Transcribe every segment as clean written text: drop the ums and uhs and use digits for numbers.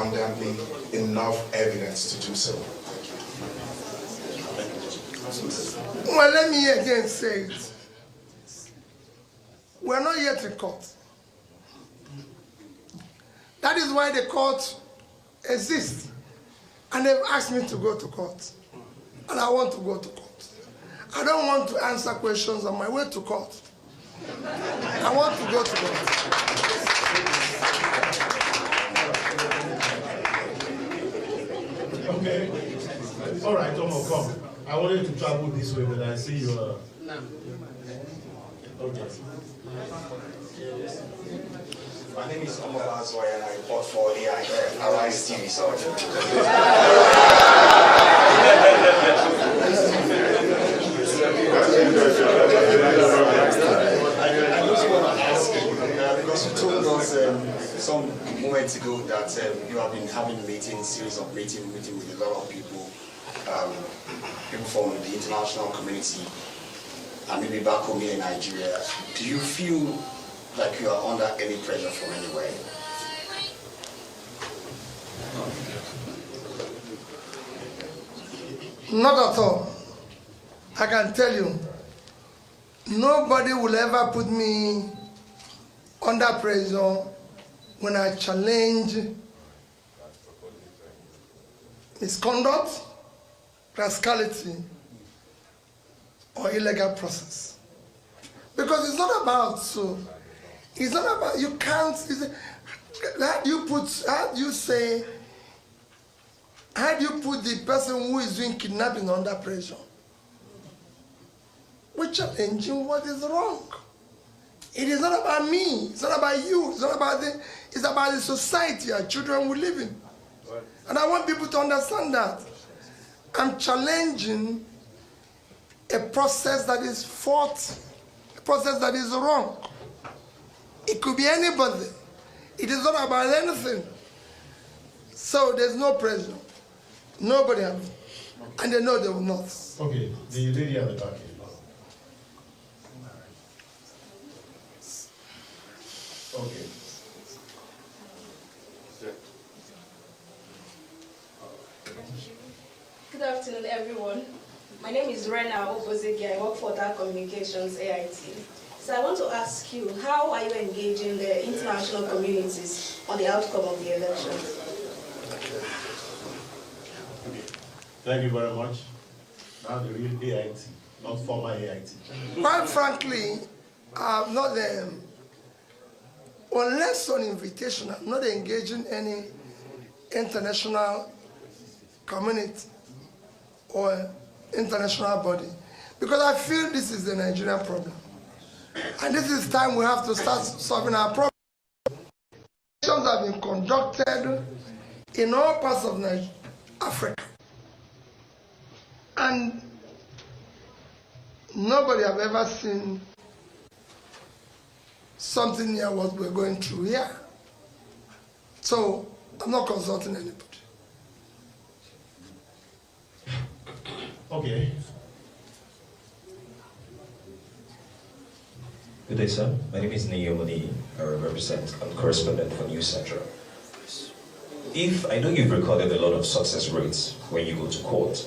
abundantly enough evidence to do so? Well, let me again say it. We're not yet in court. That is why the court exists. And they've asked me to go to court. And I want to go to court. I don't want to answer questions on my way to court. I want to go to court. Okay. All right, Tomo, come. I wanted to travel this way, but I see you are... No. Okay. My name is Omar Azwai and I report for INEC, Arise TV Sergeant. I just want to ask you, because you told us some moments ago that you have been having series of meetings with a lot of people, people from the international community, and maybe back home here in Nigeria. Do you feel like you are under any pressure from anywhere? Not at all. I can tell you, nobody will ever put me under pressure when I challenge misconduct, rascality, or illegal process. Because it's not about it's not about, you can't, how do you put the person who is doing kidnapping under pressure? We're challenging what is wrong. It is not about me, it's not about you, it's about the society our children will live in. And I want people to understand that. I'm challenging a process that is faulty, a process that is wrong. It could be anybody. It is not about anything. So there's no pressure. Nobody has. And they know they will not. Okay, the lady at the back. Okay. Good afternoon, everyone. My name is Rena Obozegi. I work for Data Communications AIT. So I want to ask you, how are you engaging the international communities on the outcome of the election? Thank you very much. Now the real AIT, not former AIT. Quite frankly, I'm not unless on invitation, I'm not engaging any international community or international body, because I feel this is the Nigerian problem. And this is time we have to start solving our problem. Elections have been conducted in all parts of Africa. And nobody have ever seen something near what we're going through here. So I'm not consulting anybody. Okay. Good day, sir. My name is Niyomoni. I represent and correspondent for News Central. I know you've recorded a lot of success rates when you go to court.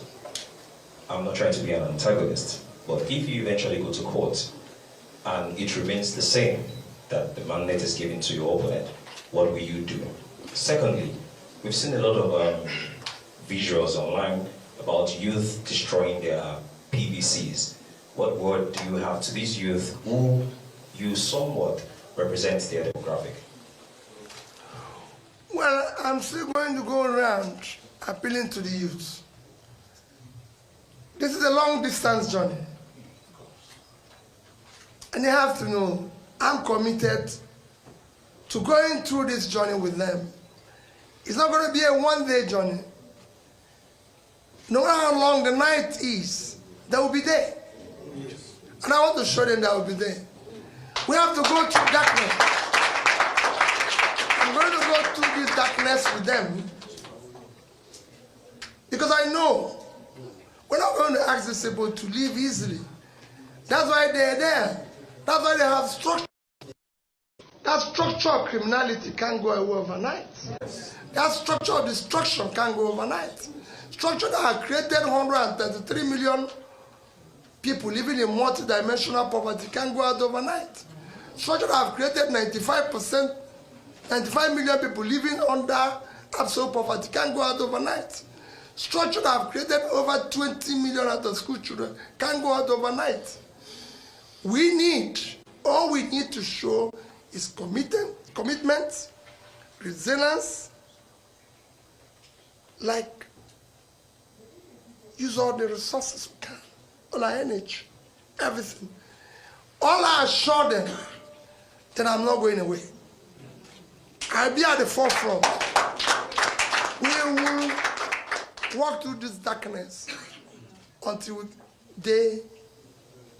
I'm not trying to be an antagonist, but if you eventually go to court and it remains the same, that the mandate is given to your opponent, what will you do? Secondly, we've seen a lot of visuals online about youth destroying their PVCs. What word do you have to these youth who you somewhat represent their demographic? Well, I'm still going to go around appealing to the youth. This is a long distance journey. And they have to know I'm committed to going through this journey with them. It's not going to be a one-day journey. No matter how long the night is, they will be there. And I want to show them that I will be there. We have to go through darkness. I'm going to go through this darkness with them. Because I know we're not going to ask these people to leave easily. That's why they're there. That's why they have structure. That structure of criminality can't go away overnight. That structure of destruction can't go overnight. Structure that have created 133 million people living in multidimensional poverty can't go out overnight. Structure that have created 95 million people living under absolute poverty can't go out overnight. Structure that have created over 20 million out of school children can't go out overnight. All we need to show is commitment, resilience, like use all the resources we can, all our energy, everything. All I assure them that I'm not going away. I'll be at the forefront. We will walk through this darkness until day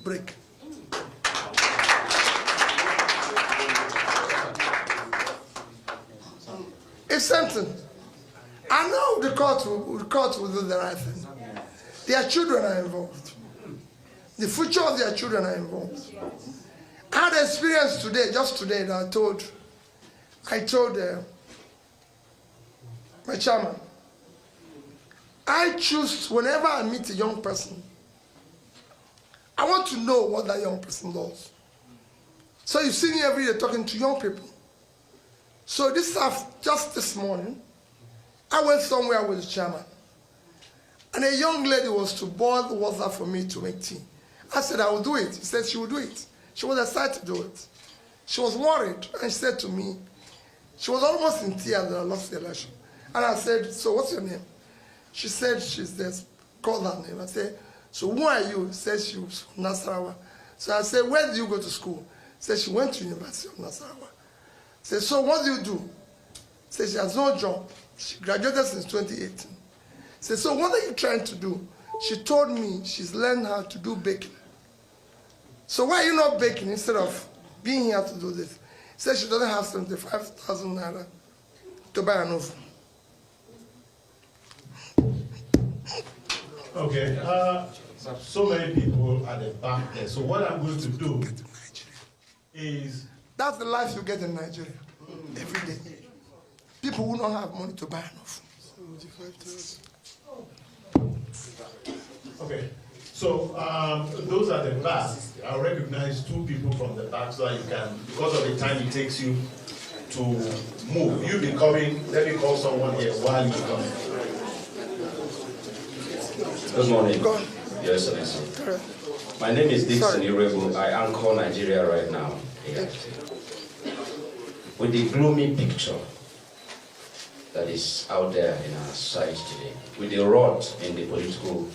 break. It's something. I know the court will do the right thing. Their children are involved. The future of their children are involved. I had an experience today, just today, that I told my chairman, I choose, whenever I meet a young person, I want to know what that young person does. So you see me every day talking to young people. So just this morning, I went somewhere with the chairman, and a young lady was to boil the water for me to make tea. I said, I will do it. She said she will do it. She was excited to do it. She was worried, and she said to me, she was almost in tears that I lost the election. And I said, so what's your name? She said she's there, called her name. I said, so who are you? She said she was from Nasarawa. So I said, where do you go to school? She said she went to University of Nasarawa. I said, so what do you do? She said she has no job. She graduated since 2018. I said, so what are you trying to do? She told me she's learned how to do baking. So why are you not baking instead of being here to do this? She said she doesn't have 75,000 naira to buy an oven. Okay, so many people at the back there. So what I'm going to do is... That's the life you get in Nigeria every day. People who don't have money to buy an oven. Okay, so those at the back, I'll recognize two people from the back so that you can, because of the time it takes you to move. You'll be coming, let me call someone here while you're coming. Good morning, Your Excellency. My name is Dixon Irego. I anchor Nigeria right now. With the gloomy picture that is out there in our society today, with the rot in the political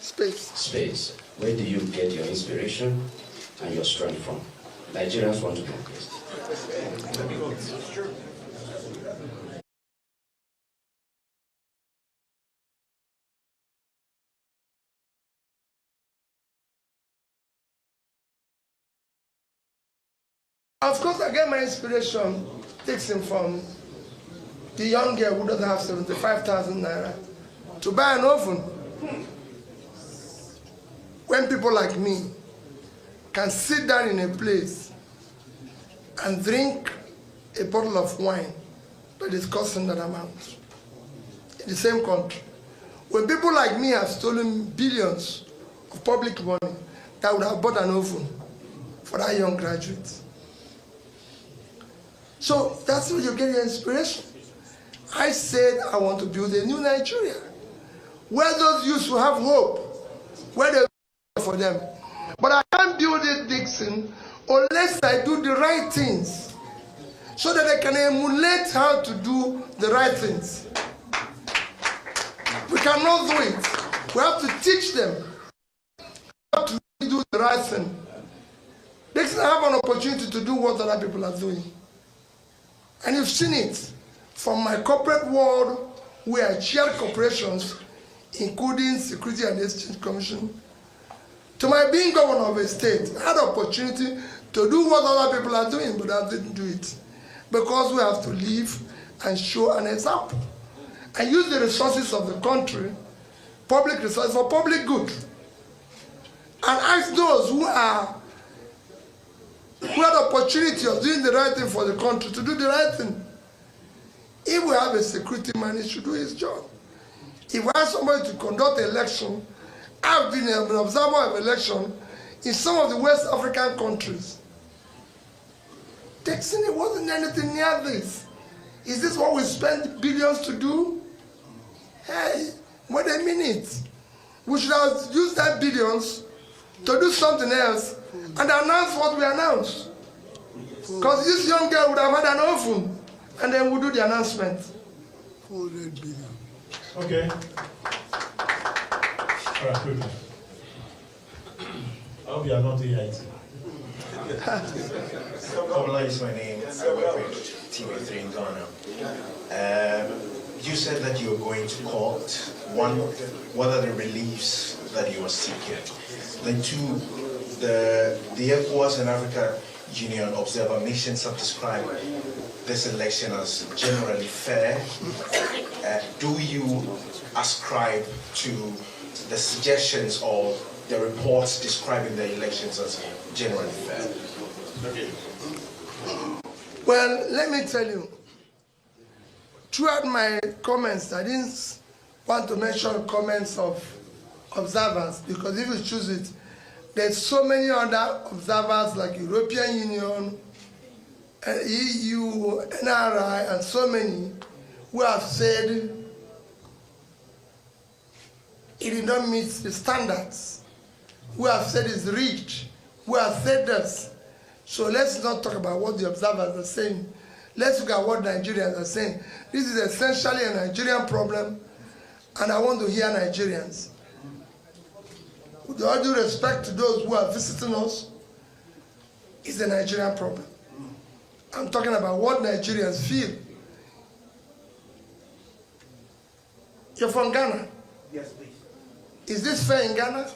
space, where do you get your inspiration and your strength from? Nigerians want to know this. Of course, I get my inspiration taken from the young girl who doesn't have 75,000 naira to buy an oven. When people like me can sit down in a place and drink a bottle of wine that is costing that amount in the same country. When people like me have stolen billions of public money that would have bought an oven for that young graduate. So that's where you get your inspiration. I said I want to build a new Nigeria, where those youths will have hope, where they will for them. But I can't build it, Dixon, unless I do the right things, so that I can emulate how to do the right things. We cannot do it. We have to teach them how to do the right thing. Dixon, I have an opportunity to do what other people are doing. And you've seen it from my corporate world, where I chaired corporations, including Security and Exchange Commission, to my being governor of a state. I had the opportunity to do what other people are doing, but I didn't do it. Because we have to live and show an example. And use the resources of the country, public resources, for public good. And ask those who are who had the opportunity of doing the right thing for the country to do the right thing. If we have a security man, he should do his job. If we have somebody to conduct an election, I've been an observer of election in some of the West African countries. Texan, it wasn't anything near this. Is this what we spend billions to do? Hey, wait a minute. We should have used that billions to do something else and announce what we announced. Because this young girl would have had an oven and then we'll do the announcement. 400 billion. Okay. All right, quickly. I hope you are not AIT. Kobola is my name. I work with TV3 in Ghana. You said that you were going to court. One, what are the reliefs that you are seeking? Then two, the ECOWAS and Africa Union observer missions have described this election as generally fair. Do you ascribe to the suggestions or the reports describing the elections as generally fair? Okay. Well, let me tell you, throughout my comments, I didn't want to mention comments of observers, because if you choose it, there's so many other observers like European Union, EU, NRI, and so many who have said it did not meet the standards, who have said it's rigged, who have said this. So let's not talk about what the observers are saying. Let's look at what Nigerians are saying. This is essentially a Nigerian problem, and I want to hear Nigerians. With all due respect to those who are visiting us, it's a Nigerian problem. I'm talking about what Nigerians feel. You're from Ghana? Yes, please. Is this fair in Ghana?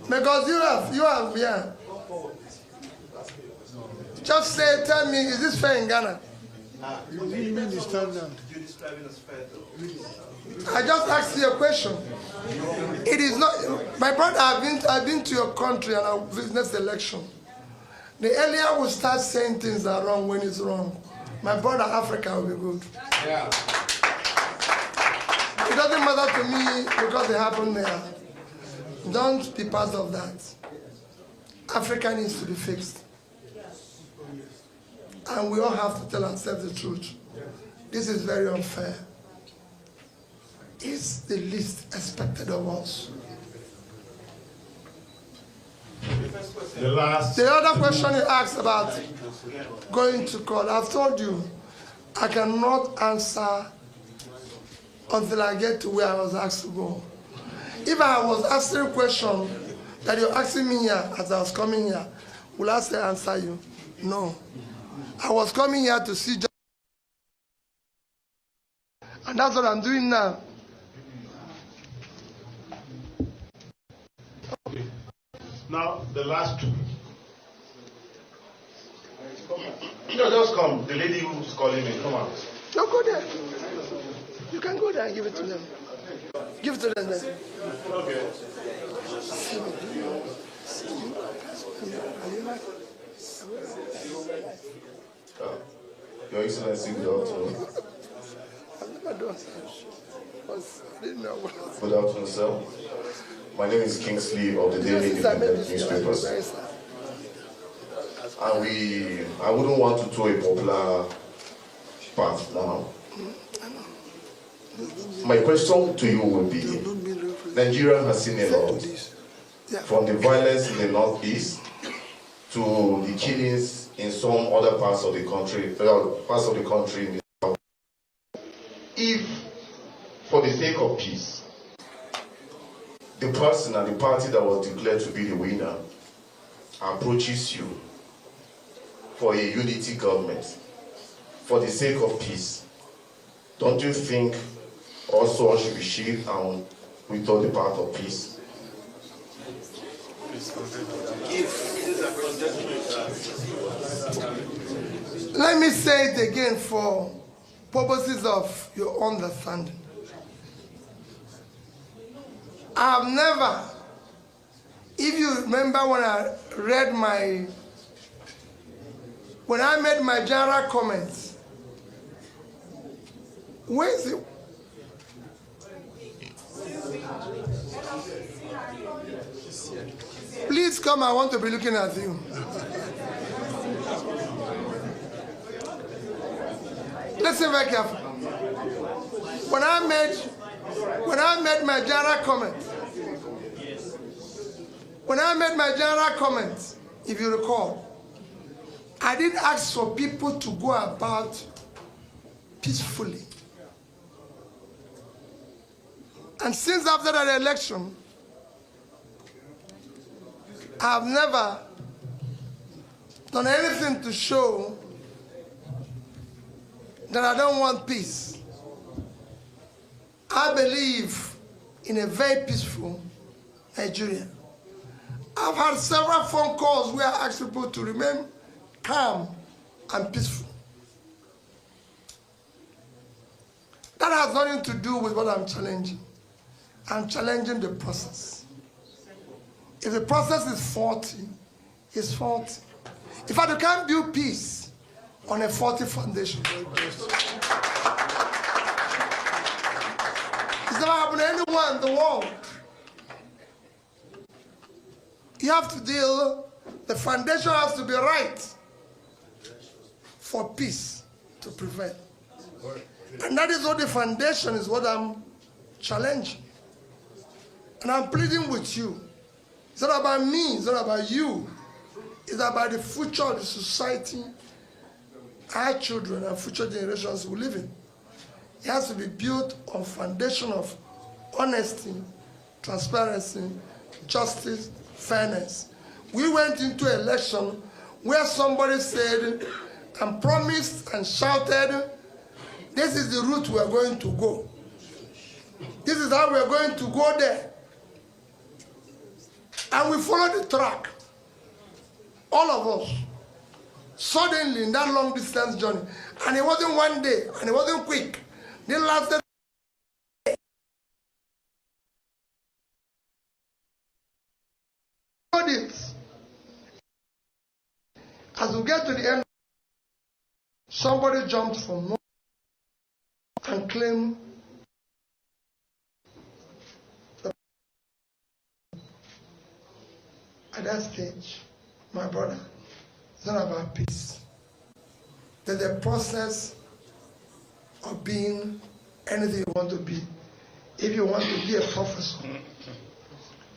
Because you have, yeah. Just say, tell me, is this fair in Ghana? You didn't mean the standard. You're describing as fair, though. I just asked you a question. It is not, my brother, I've been to your country and I've witnessed the election. The earlier we start saying things are wrong when it's wrong, my brother, Africa will be good. Yeah. It doesn't matter to me because it happened there. Don't be part of that. Africa needs to be fixed. And we all have to tell ourselves the truth. This is very unfair. It's the least expected of us. The other question you asked about going to court, I've told you, I cannot answer until I get to where I was asked to go. If I was asking a question that you're asking me here as I was coming here, will I say answer you? No. I was coming here to see, and that's what I'm doing now. Okay. Now, the last two. No, just come. The lady who's calling me, come out. No, go there. You can go there and give it to them. Give it to them then. Okay. Your Excellency, good afternoon. I've never done such. I didn't know. Good afternoon, sir. My name is Kingsley of the Daily Independent Newspapers. And I wouldn't want to throw a popular path now. My question to you would be, Nigeria has seen a lot, from the violence in the northeast to the killings in some other parts of the country, in the south. If, for the sake of peace, the person and the party that was declared to be the winner approaches you for a unity government, for the sake of peace, don't you think also one should be shielded and withdraw the path of peace? Let me say it again for purposes of your understanding. I have never If you remember when I made my general comments, where is it? Please come, I want to be looking at you. Listen very carefully. When I made my general comments, if you recall, I did ask for people to go about peacefully. And since after that election, I've never done anything to show that I don't want peace. I believe in a very peaceful Nigeria. I've had several phone calls where I asked people to remain calm and peaceful. That has nothing to do with what I'm challenging. I'm challenging the process. If the process is faulty, it's faulty. In fact, you can't build peace on a faulty foundation. It's never happened to anyone in the world. You have to the foundation has to be right for peace to prevail. And that is what the foundation is, what I'm challenging. And I'm pleading with you. It's not about me, it's not about you. It's about the future of the society our children and future generations will live in. It has to be built on foundation of honesty, transparency, justice, fairness. We went into election where somebody said and promised and shouted, this is the route we are going to go. This is how we are going to go there. And we followed the track. All of us. Suddenly, in that long distance journey. And it wasn't one day, and it wasn't quick. It lasted. As we get to the end, somebody jumped from north and claimed at that stage, my brother, it's not about peace. There's a process of being anything you want to be. If you want to be a professor,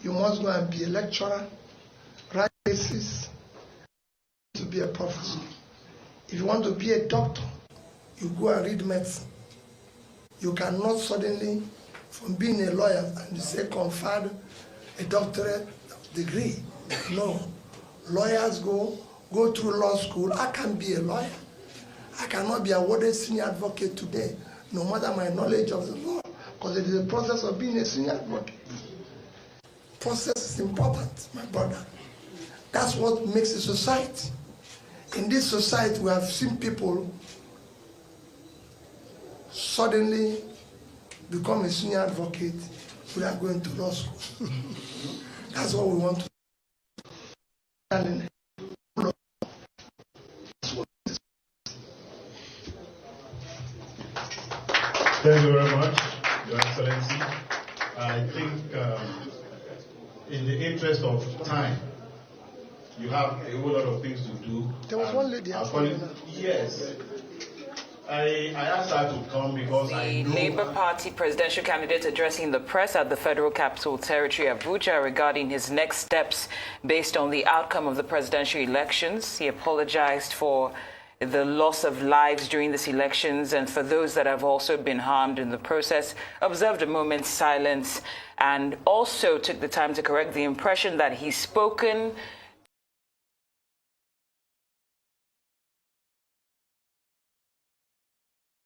you must go and be a lecturer, write thesis to be a professor. If you want to be a doctor, you go and read medicine. You cannot suddenly, from being a lawyer, and you say conferred a doctorate degree. No. Lawyers go through law school. I can be a lawyer. I cannot be awarded senior advocate today, no matter my knowledge of the law, because it is a process of being a senior advocate. Process is important, my brother. That's what makes a society. In this society, we have seen people suddenly become a senior advocate without going to law school. That's what we want to do. Thank you very much, Your Excellency. I think in the interest of time, you have a whole lot of things to do. There was one lady asking. Yes. I asked her to come because I know... The Labour Party presidential candidate addressing the press at the Federal Capital Territory, Abuja, regarding his next steps based on the outcome of the presidential elections. He apologized for the loss of lives during these elections and for those that have also been harmed in the process, observed a moment's silence, and also took the time to correct the impression that he's spoken